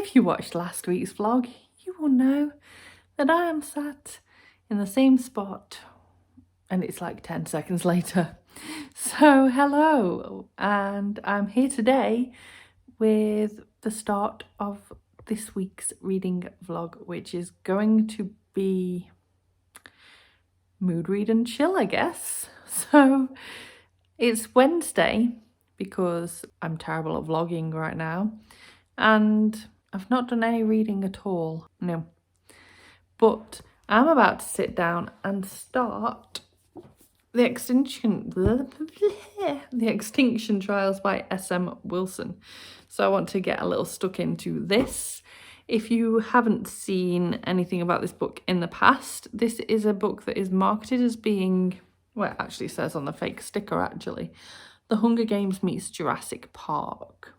If you watched last week's vlog, you will know that I am sat in the same spot and it's like 10 seconds later. So hello, and I'm here today with the start of this week's reading vlog, which is going to be mood, read and chill, I guess. So it's Wednesday because I'm terrible at vlogging right now and I've not done any reading at all, no. But I'm about to sit down and start the Extinction Trials by S.M. Wilson. So I want to get a little stuck into this. If you haven't seen anything about this book in the past, this is a book that is marketed as being, well, it actually says on the fake sticker actually, The Hunger Games meets Jurassic Park.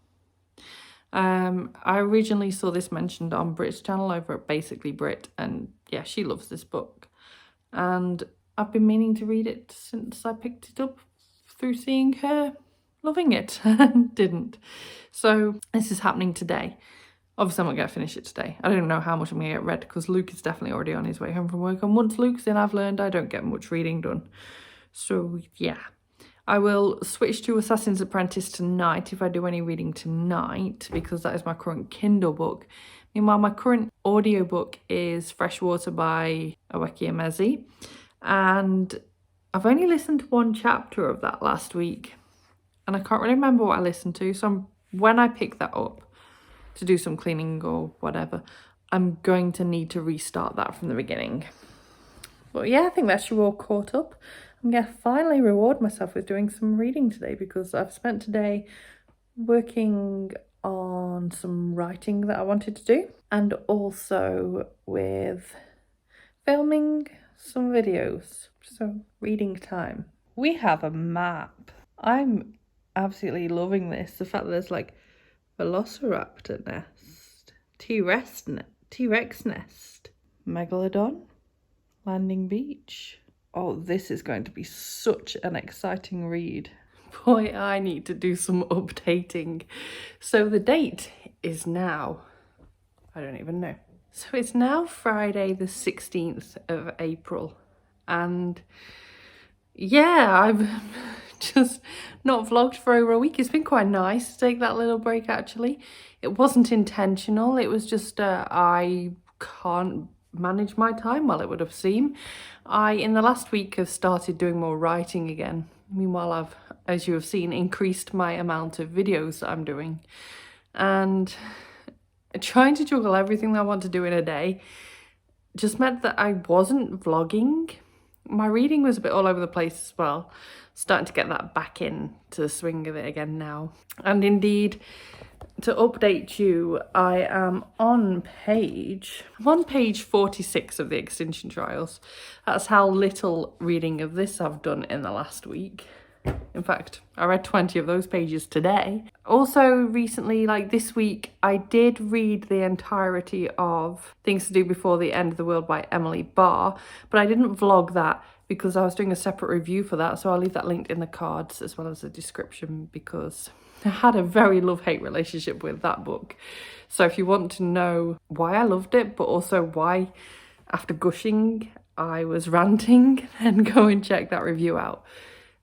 I originally saw this mentioned on Brit's channel over at Basically Brit, and yeah, she loves this book. And I've been meaning to read it since I picked it up through seeing her loving it and didn't. So this is happening today. Obviously, I'm not going to finish it today. I don't know how much I'm going to get read because Luke is definitely already on his way home from work. And once Luke's in, I've learned I don't get much reading done. So yeah. I will switch to Assassin's Apprentice tonight if I do any reading tonight, because that is my current Kindle book. Meanwhile, my current audiobook is Freshwater by Akwaeke Emezi, and I've only listened to one chapter of that last week, and I can't really remember what I listened to, so when I pick that up to do some cleaning or whatever, I'm going to need to restart that from the beginning. But yeah, I think that's you all caught up. I'm going to finally reward myself with doing some reading today because I've spent today working on some writing that I wanted to do and also with filming some videos. So reading time. We have a map. I'm absolutely loving this. The fact that there's like Velociraptor nest, T-Rex nest, Megalodon, Landing Beach. Oh, this is going to be such an exciting read. Boy, I need to do some updating. So the date is now, I don't even know. So it's now Friday the 16th of April. And yeah, I've just not vlogged for over a week. It's been quite nice to take that little break actually. It wasn't intentional. It was just I can't manage my time well, it would have seemed. I, in the last week, have started doing more writing again. Meanwhile, I've, as you have seen, increased my amount of videos that I'm doing. And trying to juggle everything that I want to do in a day just meant that I wasn't vlogging. My reading was a bit all over the place as well. Starting to get that back in to the swing of it again now. And indeed, to update you, I am on page 46 of the Extinction Trials. That's how little reading of this I've done in the last week. In fact, I read 20 of those pages today. Also recently, like this week, I did read the entirety of Things to Do Before the End of the World by Emily Barr, but I didn't vlog that because I was doing a separate review for that, so I'll leave that linked in the cards as well as the description because I had a very love-hate relationship with that book. So if you want to know why I loved it, but also why after gushing I was ranting, then go and check that review out.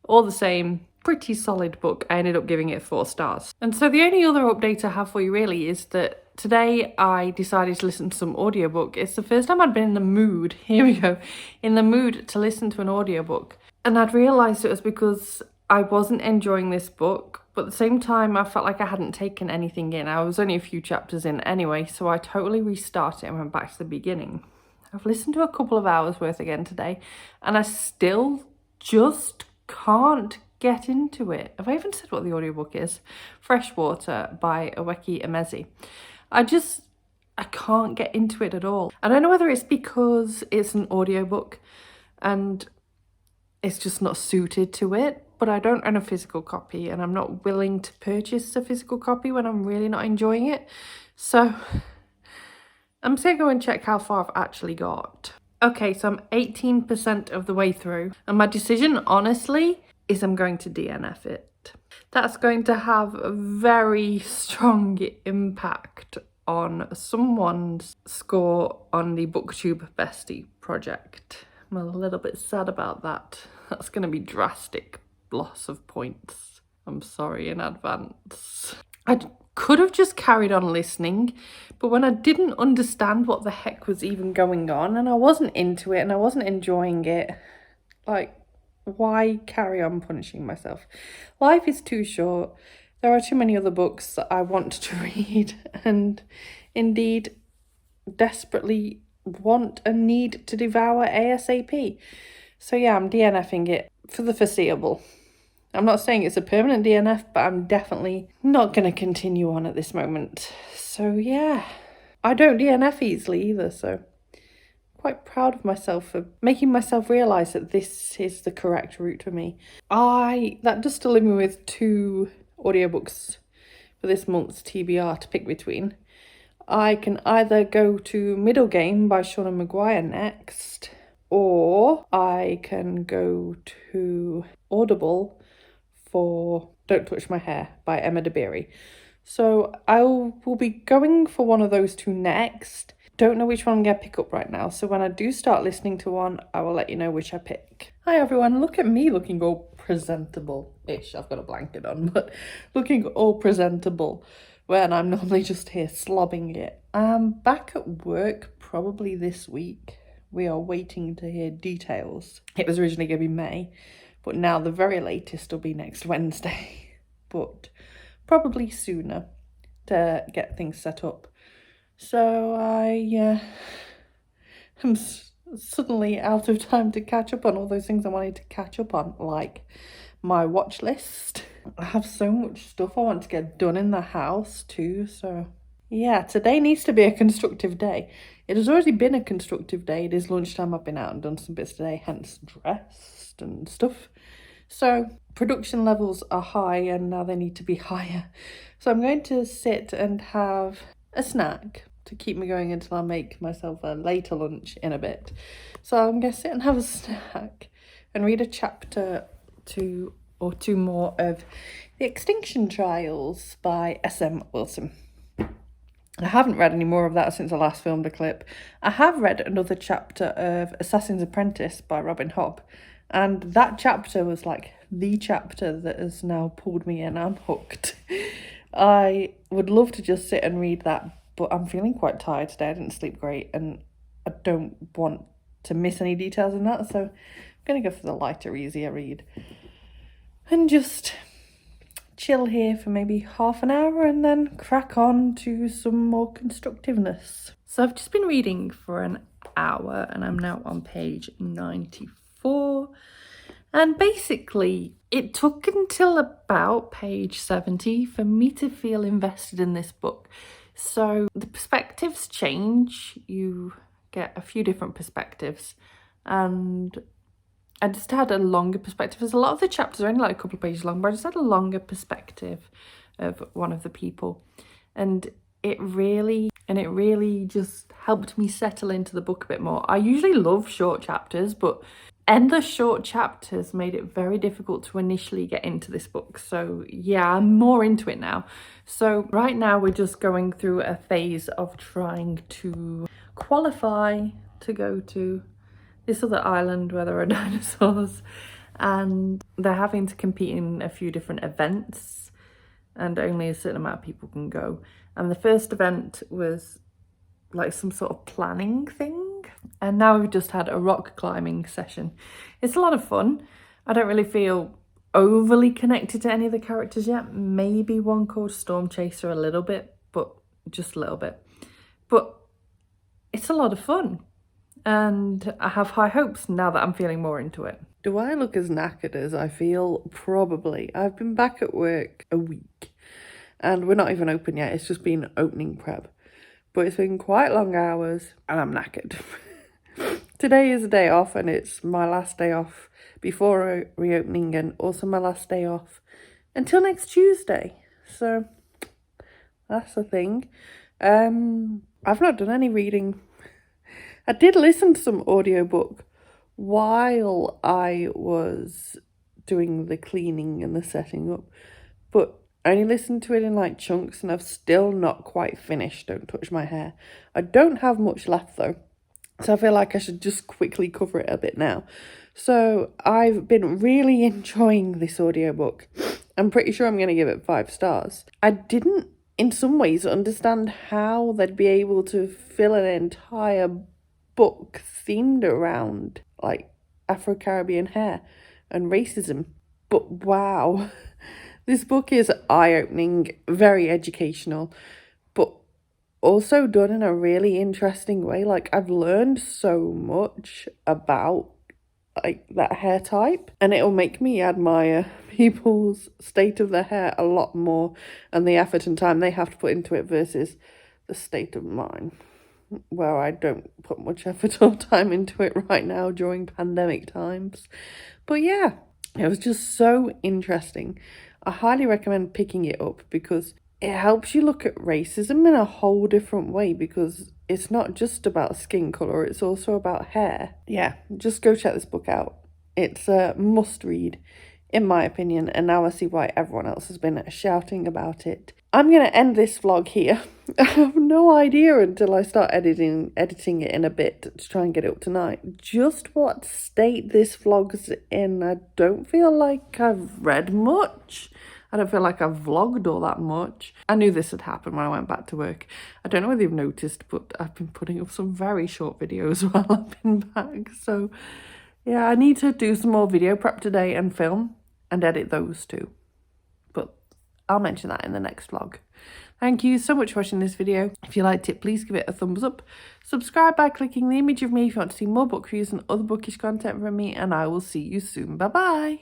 All the same, pretty solid book. I ended up giving it 4 stars. And so the only other update I have for you really is that today I decided to listen to some audiobook. It's the first time I'd been in the mood, here we go, in the mood to listen to an audiobook. And I'd realised it was because I wasn't enjoying this book, but at the same time I felt like I hadn't taken anything in. I was only a few chapters in anyway, so I totally restarted and went back to the beginning. I've listened to a couple of hours worth again today, and I still just can't get into it. Have I even said what the audiobook is? Freshwater by Akwaeke Emezi. I can't get into it at all. I don't know whether it's because it's an audiobook and it's just not suited to it, but I don't own a physical copy and I'm not willing to purchase a physical copy when I'm really not enjoying it. So I'm just gonna go and check how far I've actually got. Okay, so I'm 18% of the way through, and my decision, honestly, is I'm going to DNF it. That's going to have a very strong impact on someone's score on the BookTube Bestie project. I'm a little bit sad about that. That's going to be drastic loss of points. I'm sorry in advance. I could have just carried on listening, but when I didn't understand what the heck was even going on and I wasn't into it and I wasn't enjoying it, like, why carry on punishing myself? Life is too short. There are too many other books that I want to read and indeed desperately want and need to devour ASAP. So yeah, I'm DNFing it for the foreseeable. I'm not saying it's a permanent DNF, but I'm definitely not going to continue on at this moment. So yeah, I don't DNF easily either, so quite proud of myself for making myself realise that this is the correct route for me. That does still leave me with 2 audiobooks for this month's TBR to pick between. I can either go to Middle Game by Shauna Maguire next, or I can go to Audible for Don't Touch My Hair by Emma DeBerry. So I will be going for one of those 2 next. Don't know which one I'm going to pick up right now, so when I do start listening to one, I will let you know which I pick. Hi everyone, look at me looking all presentable-ish. I've got a blanket on, but looking all presentable when I'm normally just here slobbing it. I'm back at work probably this week. We are waiting to hear details. It was originally going to be May, but now the very latest will be next Wednesday, but probably sooner to get things set up. So I am suddenly out of time to catch up on all those things I wanted to catch up on, like my watch list. I have so much stuff I want to get done in the house too, so yeah, today needs to be a constructive day. It has already been a constructive day. It is lunchtime. I've been out and done some bits today, hence dressed and stuff. So production levels are high and now they need to be higher. So I'm going to sit and have a snack to keep me going until I make myself a later lunch in a bit. So I'm going to sit and have a snack and read a chapter 2 or 2 more of The Extinction Trials by S.M. Wilson. I haven't read any more of that since I last filmed a clip. I have read another chapter of Assassin's Apprentice by Robin Hobb, and that chapter was like the chapter that has now pulled me in. I'm hooked. I would love to just sit and read that, but I'm feeling quite tired today. I didn't sleep great and I don't want to miss any details in that, so I'm going to go for the lighter, easier read and just chill here for maybe half an hour and then crack on to some more constructiveness. So I've just been reading for an hour and I'm now on page 94. And basically, it took until about page 70 for me to feel invested in this book. So the perspectives change. You get a few different perspectives. And I just had a longer perspective. There's a lot of the chapters are only like a couple of pages long, but I just had a longer perspective of one of the people. And it really just helped me settle into the book a bit more. I usually love short chapters, but endless short chapters made it very difficult to initially get into this book. So yeah, I'm more into it now. So right now we're just going through a phase of trying to qualify to go to this other island where there are dinosaurs, and they're having to compete in a few different events and only a certain amount of people can go. And the first event was like some sort of planning thing, and now we've just had a rock climbing session. It's a lot of fun. I don't really feel overly connected to any of the characters yet. Maybe one called Storm Chaser a little bit, but just a little bit. But it's a lot of fun. And I have high hopes now that I'm feeling more into it. Do I look as knackered as I feel? Probably. I've been back at work a week and we're not even open yet. It's just been opening prep. But it's been quite long hours and I'm knackered. Today is a day off and it's my last day off before reopening and also my last day off until next Tuesday. So that's the thing. I've not done any reading. I did listen to some audiobook while I was doing the cleaning and the setting up, but I only listened to it in like chunks and I've still not quite finished Don't Touch My Hair. I don't have much left though, so I feel like I should just quickly cover it a bit now. So I've been really enjoying this audiobook. I'm pretty sure I'm going to give it 5 stars. I didn't, in some ways, understand how they'd be able to fill an entire book themed around like Afro-Caribbean hair and racism. But wow, this book is eye-opening, very educational, but also done in a really interesting way. Like, I've learned so much about like that hair type, and it'll make me admire people's state of their hair a lot more and the effort and time they have to put into it versus the state of mine, where I don't put much effort or time into it right now during pandemic times. But yeah, it was just so interesting. I highly recommend picking it up because it helps you look at racism in a whole different way, because it's not just about skin colour, it's also about hair. Yeah, just go check this book out. It's a must read, in my opinion, and now I see why everyone else has been shouting about it. I'm going to end this vlog here. I have no idea until I start editing it in a bit to try and get it up tonight. Just what state this vlog's in. I don't feel like I've read much. I don't feel like I've vlogged all that much. I knew this would happen when I went back to work. I don't know whether you've noticed, but I've been putting up some very short videos while I've been back. So yeah, I need to do some more video prep today and film and edit those too. But I'll mention that in the next vlog. Thank you so much for watching this video. If you liked it, please give it a thumbs up. Subscribe by clicking the image of me if you want to see more book reviews and other bookish content from me, and I will see you soon. Bye bye.